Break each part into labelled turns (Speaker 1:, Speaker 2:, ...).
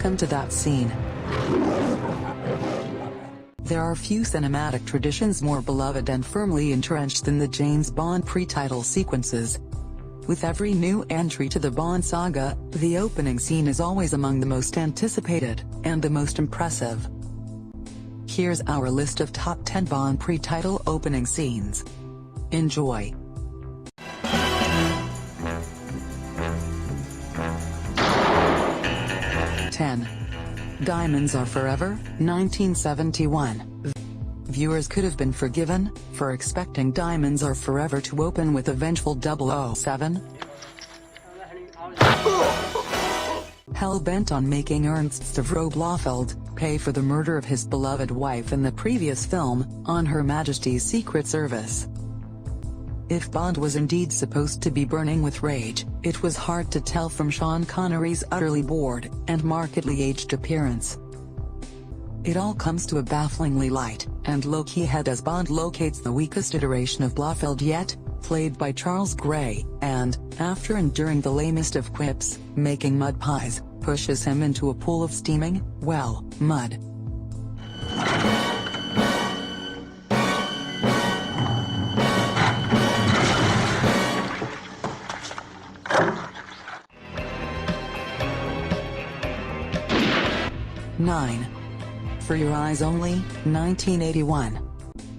Speaker 1: welcome to that scene. There are few cinematic traditions more beloved and firmly entrenched than the James Bond pre-title sequences. With every new entry to the Bond saga, the opening scene is always among the most anticipated, and the most impressive. Here's our list of top 10 Bond pre-title opening scenes. Enjoy. 10. Diamonds Are Forever, 1971. Viewers could have been forgiven for expecting Diamonds Are Forever to open with a vengeful 007. Hell-bent on making Ernst Stavro Blofeld pay for the murder of his beloved wife in the previous film, On Her Majesty's Secret Service. If Bond was indeed supposed to be burning with rage, it was hard to tell from Sean Connery's utterly bored and markedly aged appearance. It all comes to a bafflingly light and low-key head as Bond locates the weakest iteration of Blofeld yet, played by Charles Gray, and, after enduring the lamest of quips, making mud pies, pushes him into a pool of steaming, well, mud. For Your Eyes Only, 1981.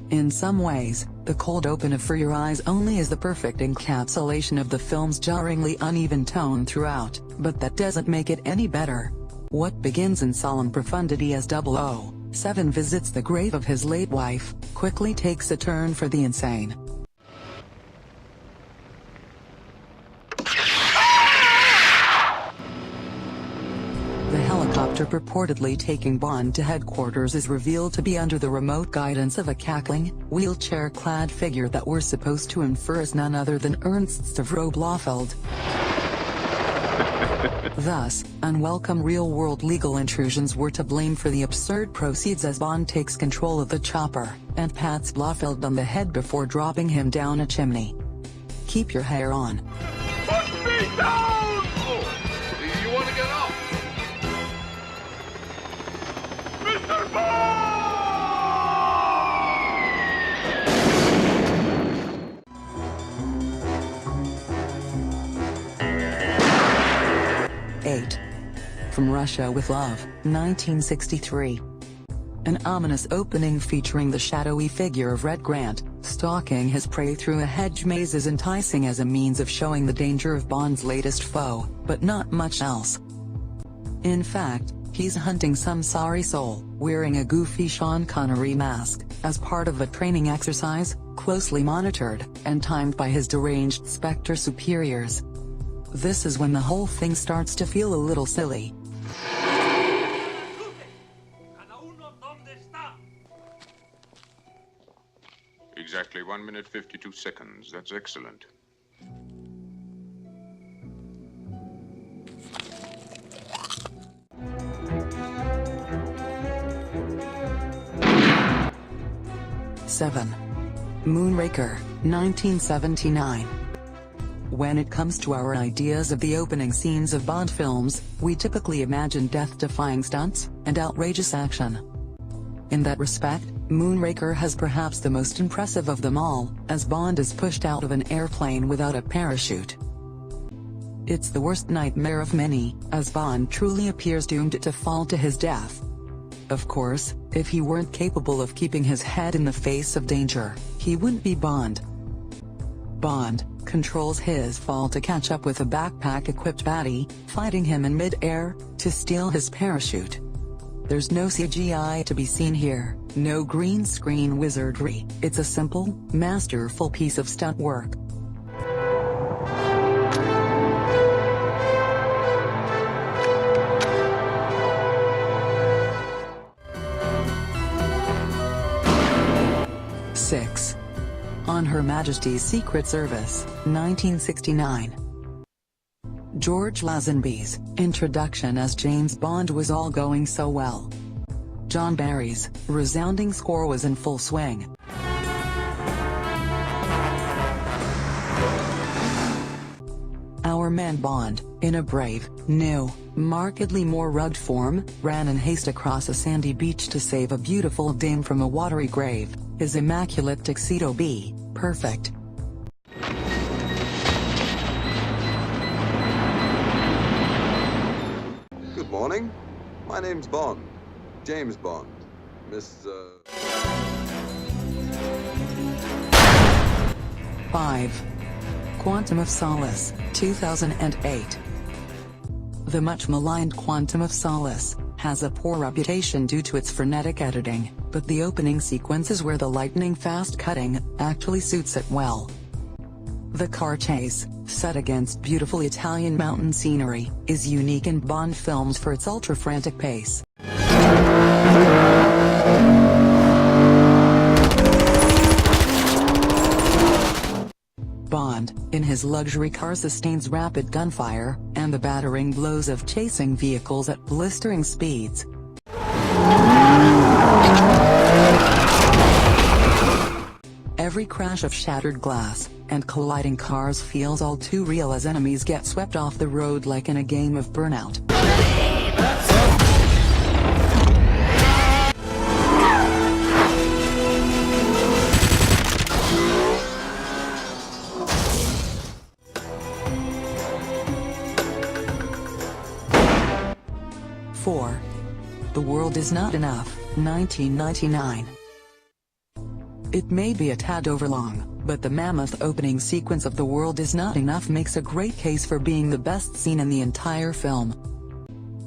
Speaker 1: In some ways, the cold open of For Your Eyes Only is the perfect encapsulation of the film's jarringly uneven tone throughout, but that doesn't make it any better. What begins in solemn profundity as 007 visits the grave of his late wife, quickly takes a turn for the insane. The helicopter purportedly taking Bond to headquarters is revealed to be under the remote guidance of a cackling, wheelchair-clad figure that we're supposed to infer is none other than Ernst Stavro Blofeld. Thus, unwelcome real-world legal intrusions were to blame for the absurd proceeds as Bond takes control of the chopper, and pats Blofeld on the head before dropping him down a chimney. Keep your hair on.
Speaker 2: Put me down! Oh, you want to get up? Mr. Bond!
Speaker 1: 8. From Russia with Love, 1963. An ominous opening featuring the shadowy figure of Red Grant, stalking his prey through a hedge maze is enticing as a means of showing the danger of Bond's latest foe, but not much else. In fact, he's hunting some sorry soul, wearing a goofy Sean Connery mask, as part of a training exercise, closely monitored, and timed by his deranged Spectre superiors. This is when the whole thing starts to feel a little silly.
Speaker 2: Exactly 1 minute 52 seconds. That's excellent.
Speaker 1: Seven. Moonraker, 1979. When it comes to our ideas of the opening scenes of Bond films, we typically imagine death-defying stunts and outrageous action. In that respect, Moonraker has perhaps the most impressive of them all, as Bond is pushed out of an airplane without a parachute. It's the worst nightmare of many, as Bond truly appears doomed to fall to his death. Of course, if he weren't capable of keeping his head in the face of danger, he wouldn't be Bond. Bond controls his fall to catch up with a backpack-equipped baddie, fighting him in mid-air, to steal his parachute. There's no CGI to be seen here, no green screen wizardry, it's a simple, masterful piece of stunt work. On Her Majesty's Secret Service, 1969. George Lazenby's introduction as James Bond was all going so well. John Barry's resounding score was in full swing. Our our man Bond, in a brave, new, markedly more rugged form, ran in haste across a sandy beach to save a beautiful dame from a watery grave, his immaculate tuxedo be perfect.
Speaker 3: Good morning. My name's Bond. James Bond. Miss,
Speaker 1: 5. Quantum of Solace, 2008. The much maligned Quantum of Solace has a poor reputation due to its frenetic editing, but the opening sequence is where the lightning-fast cutting actually suits it well. The car chase, set against beautiful Italian mountain scenery, is unique in Bond films for its ultra-frantic pace. Bond, in his luxury car, sustains rapid gunfire, and the battering blows of chasing vehicles at blistering speeds. Every crash of shattered glass and colliding cars feels all too real as enemies get swept off the road like in a game of Burnout. The World Is Not Enough, 1999. It may be a tad overlong, but the mammoth opening sequence of The World Is Not Enough makes a great case for being the best scene in the entire film.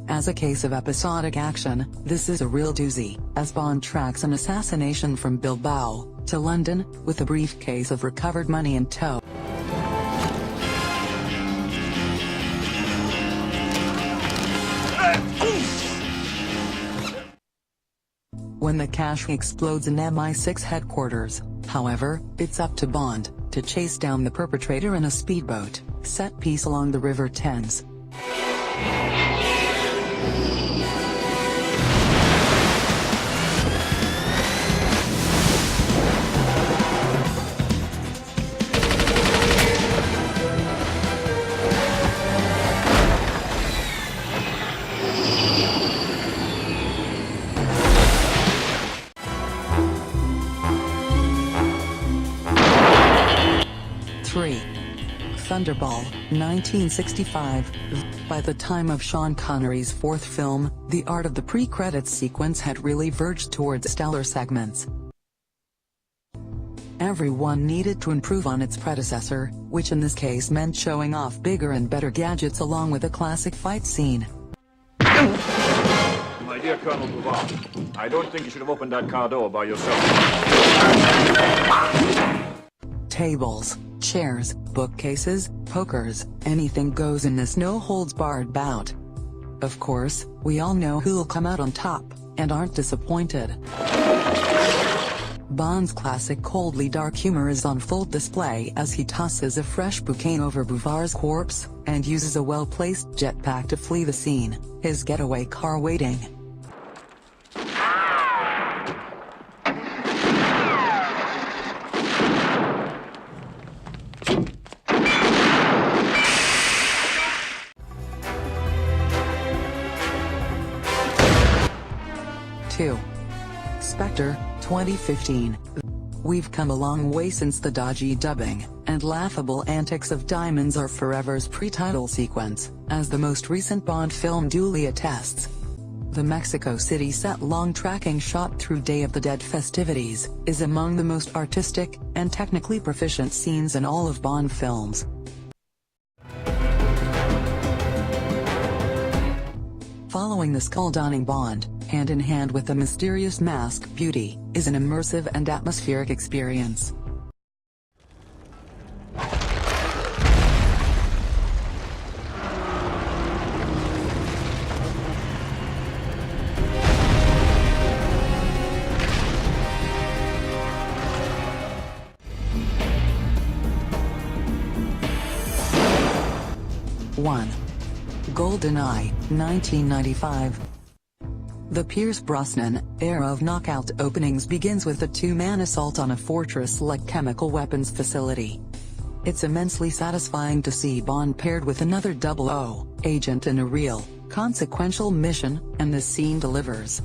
Speaker 1: As a case of episodic action, this is a real doozy, as Bond tracks an assassination from Bilbao to London, with a briefcase of recovered money in tow. When the cache explodes in MI6 headquarters, however, it's up to Bond to chase down the perpetrator in a speedboat set piece along the River Thames. Thunderball, 1965. By the time of Sean Connery's fourth film, the art of the pre-credits sequence had really verged towards stellar segments. Everyone needed to improve on its predecessor, which in this case meant showing off bigger and better gadgets along with a classic fight scene.
Speaker 4: My dear Colonel Bouvard, I don't think you should have opened that car door by yourself.
Speaker 1: Tables, chairs, bookcases, pokers, anything goes in this no-holds-barred bout. Of course, we all know who'll come out on top, and aren't disappointed. Bond's classic coldly dark humor is on full display as he tosses a fresh bouquet over Bouvard's corpse, and uses a well-placed jetpack to flee the scene, his getaway car waiting. Spectre, 2015. We've come a long way since the dodgy dubbing and laughable antics of Diamonds Are Forever's pre-title sequence, as the most recent Bond film duly attests. The Mexico City set long tracking shot through Day of the Dead festivities is among the most artistic and technically proficient scenes in all of Bond films. Following the skull-donning Bond, hand in hand with the mysterious mask beauty, is an immersive and atmospheric experience. GoldenEye, 1995. The Pierce Brosnan era of knockout openings begins with a two-man assault on a fortress-like chemical weapons facility. It's immensely satisfying to see Bond paired with another 00 agent in a real, consequential mission, and this scene delivers.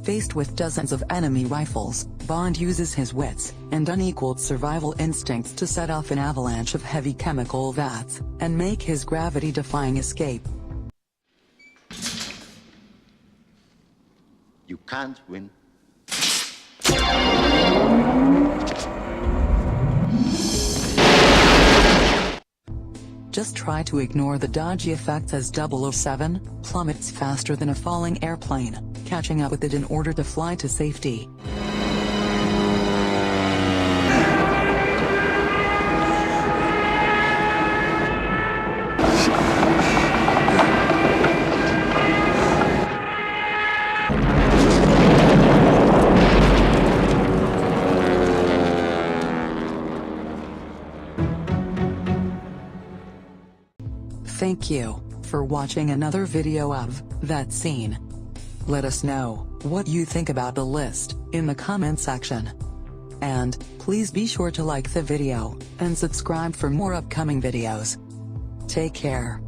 Speaker 1: Faced with dozens of enemy rifles, Bond uses his wits and unequaled survival instincts to set off an avalanche of heavy chemical vats and make his gravity-defying escape.
Speaker 5: You can't win.
Speaker 1: Just try to ignore the dodgy effects as 007 plummets faster than a falling airplane, catching up with it in order to fly to safety. Thank you for watching another video of that scene. Let us know what you think about the list in the comment section. And please be sure to like the video and subscribe for more upcoming videos. Take care.